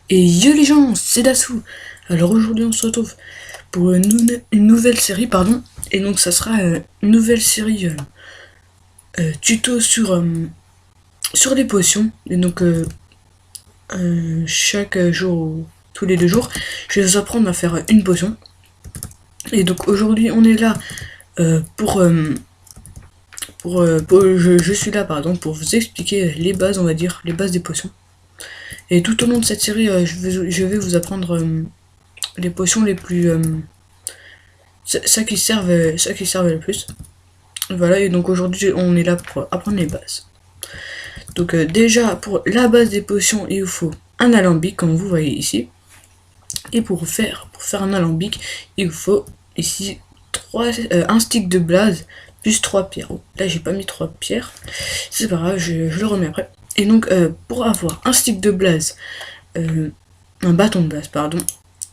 Et yo les gens, c'est Dassou. Alors aujourd'hui on se retrouve pour une nouvelle série, pardon. Et donc ça sera une nouvelle série tuto sur les potions. Et donc chaque jour, ou tous les 2 jours, je vais vous apprendre à faire une potion. Et donc aujourd'hui on est là je suis là pardon pour vous expliquer les bases, on va dire, les bases des potions. Et tout au long de cette série, je vais vous apprendre les potions les plus ça qui servent le plus. Voilà, et donc aujourd'hui on est là pour apprendre les bases. Donc déjà pour la base des potions, il vous faut un alambic comme vous voyez ici. Et pour faire un alambic, il vous faut ici un stick de blaze plus 3 pierres. Oh, là j'ai pas mis 3 pierres, c'est pas grave, je le remets après. Et donc pour avoir un stick de blaze, un bâton de blaze pardon,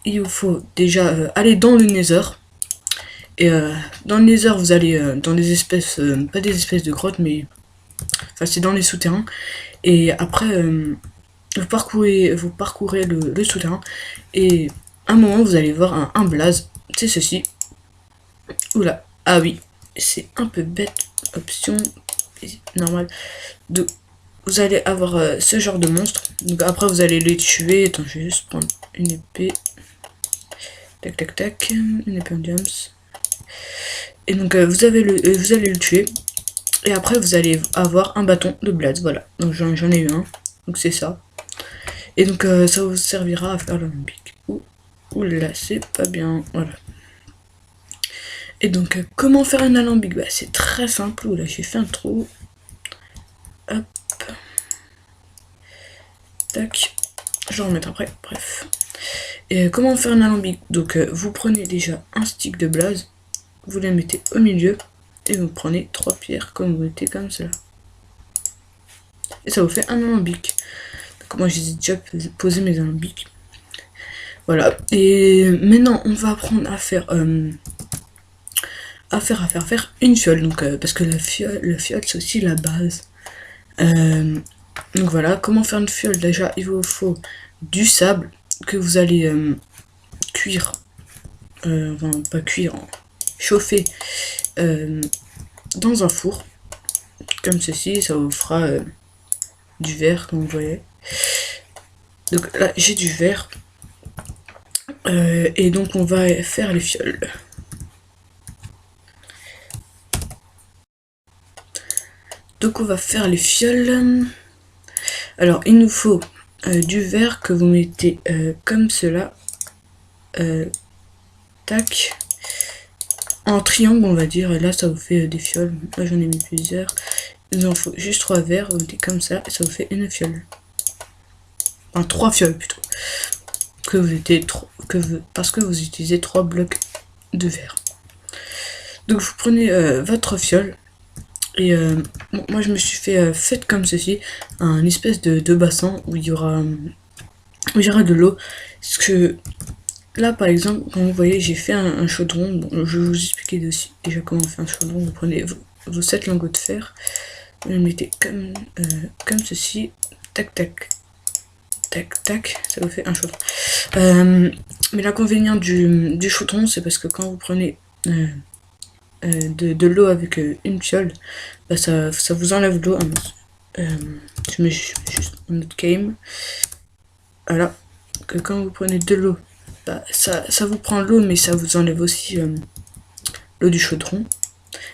il vous faut déjà aller dans le nether. Et dans le nether vous allez dans des espèces, pas des espèces de grottes, mais enfin c'est dans les souterrains. Et après vous parcourez le souterrain, et à un moment vous allez voir un blaze, c'est ceci. Oula, ah oui, c'est un peu bête, option normale. Donc vous allez avoir ce genre de monstre. Donc après vous allez les tuer. Attends, je vais juste prendre une épée. Tac tac tac, une épée en diams. Et donc vous allez le tuer. Et après vous allez avoir un bâton de blaze, voilà. Donc j'en ai eu un, donc c'est ça. Et donc ça vous servira à faire l'alambic. Oula, c'est pas bien, voilà. Et donc comment faire un alambic? Bah c'est très simple. Oula, j'ai fait un trou. Hop. Tac. Je vais en remettre après, bref. Et comment faire un alambic? Donc vous prenez déjà un stick de blaze, vous les mettez au milieu, et vous prenez 3 pierres comme vous mettez comme cela. Et ça vous fait un alambic. Donc moi j'ai déjà posé mes alambics. Voilà. Et maintenant on va apprendre à faire une fiole. Donc parce que la fiole c'est aussi la base. Donc voilà, comment faire une fiole? Déjà il vous faut du sable que vous allez cuire, enfin pas cuire, chauffer dans un four comme ceci. Ça vous fera du verre comme vous voyez. Donc là j'ai du verre, et donc on va faire les fioles. Donc on va faire les fioles. Alors il nous faut du verre que vous mettez comme cela, tac, en triangle on va dire, et là ça vous fait des fioles. Moi j'en ai mis plusieurs. Il nous en faut juste 3 verres, vous mettez comme ça et ça vous fait une fiole. Enfin 3 fioles plutôt. Parce que vous utilisez 3 blocs de verre. Donc vous prenez votre fiole. Et bon, moi je me suis fait comme ceci, un espèce de bassin où il y aura de l'eau. Parce que là par exemple, comme vous voyez, j'ai fait un chaudron. Bon, je vais vous expliquer déjà comment on fait un chaudron. Vous prenez vos 7 lingots de fer, vous les mettez comme ceci, tac tac tac tac, ça vous fait un chaudron. Mais l'inconvénient du chaudron, c'est parce que quand vous prenez de l'eau avec une fiole, bah ça vous enlève l'eau. Je mets juste un autre game. Voilà, que quand vous prenez de l'eau, bah ça vous prend l'eau, mais ça vous enlève aussi l'eau du chaudron.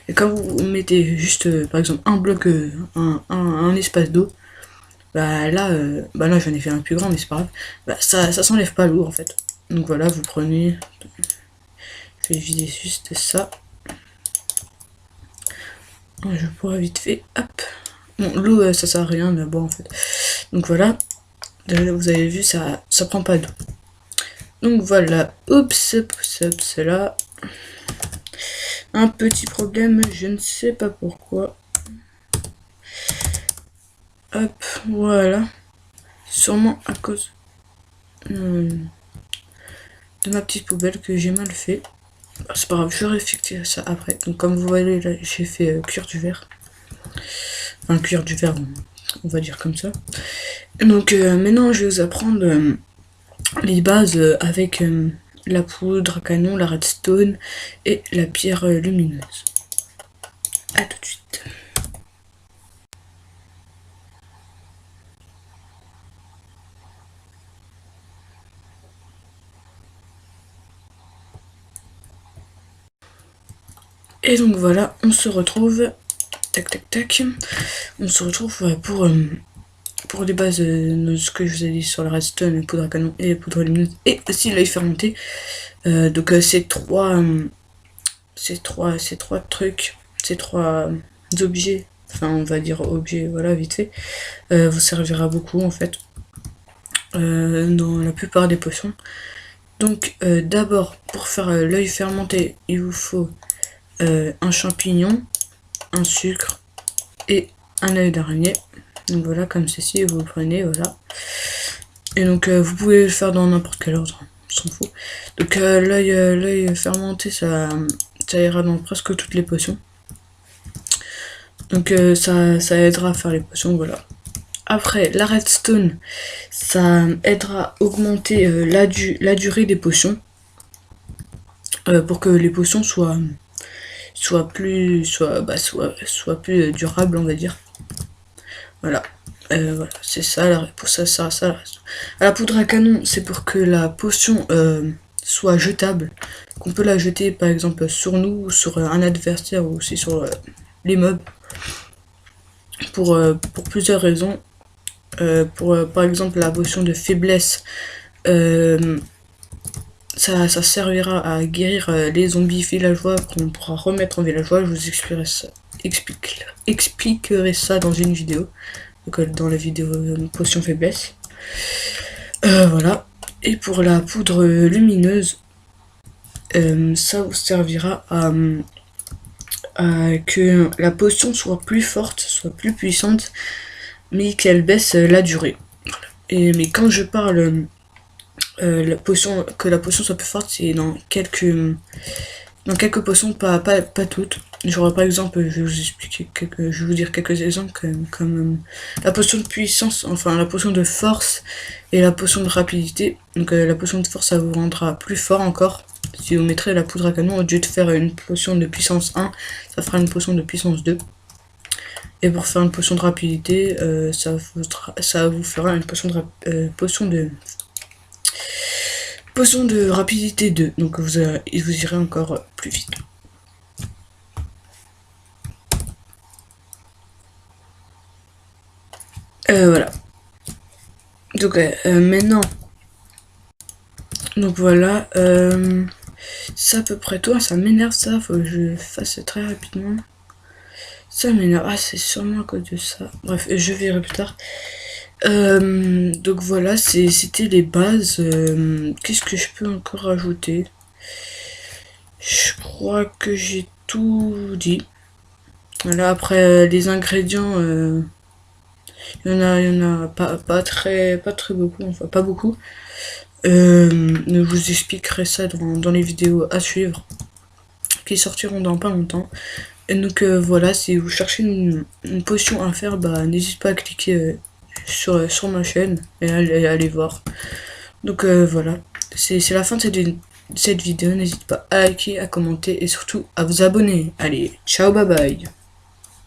Et quand vous mettez juste par exemple un bloc, un espace d'eau, bah là j'en ai fait un plus grand, mais c'est pas grave, bah ça s'enlève pas l'eau en fait. Donc voilà, vous prenez, je vais vider juste ça. Je pourrais vite fait, hop. Bon, l'eau ça sert à rien, mais bon en fait. Donc voilà, vous avez vu, ça prend pas d'eau. Donc voilà, oups, là. Un petit problème, je ne sais pas pourquoi. Hop, voilà. Sûrement à cause de ma petite poubelle que j'ai mal fait. C'est pas grave, je vais réfléchir ça après. Donc comme vous voyez là, j'ai fait cuire du verre. Enfin cuire du verre, on va dire comme ça. Et donc maintenant je vais vous apprendre les bases avec la poudre à canon, la redstone et la pierre lumineuse. A tout de suite. Et donc voilà, on se retrouve, tac tac tac, on se retrouve pour les bases de ce que je vous ai dit sur la redstone, la poudre à canon et la poudre lumineuse, et aussi l'œil fermenté. Donc ces trois trucs, ces trois objets, enfin on va dire objets, voilà vite fait, vous servira beaucoup en fait dans la plupart des potions. Donc d'abord pour faire l'œil fermenté, il vous faut un champignon, un sucre et un œil d'araignée. Donc voilà, comme ceci, vous prenez, voilà. Et donc vous pouvez le faire dans n'importe quel ordre, on s'en fout. Donc l'œil fermenté, ça ira dans presque toutes les potions. Donc ça aidera à faire les potions, voilà. Après, la redstone, ça aidera à augmenter la durée des potions. Pour que les potions soient plus durables, on va dire. Voilà. Voilà, c'est ça la réponse à ça. À la poudre à canon, c'est pour que la potion soit jetable, qu'on peut la jeter par exemple sur nous, sur un adversaire ou aussi sur les mobs, pour plusieurs raisons. Par exemple la potion de faiblesse, ça servira à guérir les zombies villageois qu'on pourra remettre en villageois. Je vous expliquerai ça dans une vidéo, donc dans la vidéo potion faiblesse. Voilà. Et pour la poudre lumineuse, ça vous servira à que la potion soit plus forte, soit plus puissante, mais qu'elle baisse la durée. Mais quand je parle la potion soit plus forte, c'est dans quelques potions, pas toutes. Genre par exemple, je vais vous dire quelques exemples comme la potion de puissance, enfin la potion de force et la potion de rapidité. Donc la potion de force, ça vous rendra plus fort encore. Si vous mettrez la poudre à canon, au lieu de faire une potion de puissance 1, ça fera une potion de puissance 2. Et pour faire une potion de rapidité, ça vous fera une potion de rapidité 2, donc vous irez encore plus vite. Voilà. Donc maintenant, donc voilà, c'est à peu près tout. Ça m'énerve ça, faut que je fasse très rapidement. Ça m'énerve, c'est sûrement à cause de ça. Bref, je verrai plus tard. Donc voilà, c'était les bases. Qu'est-ce que je peux encore rajouter? Je crois que j'ai tout dit. Voilà, après les ingrédients, il y en a pas très beaucoup, enfin pas beaucoup. Je vous expliquerai ça dans les vidéos à suivre, qui sortiront dans pas longtemps. Et donc voilà, si vous cherchez une potion à faire, n'hésitez pas à cliquer sur ma chaîne et aller voir. Donc voilà, c'est la fin de cette vidéo. N'hésitez pas à liker, à commenter et surtout à vous abonner. Allez, ciao, bye bye.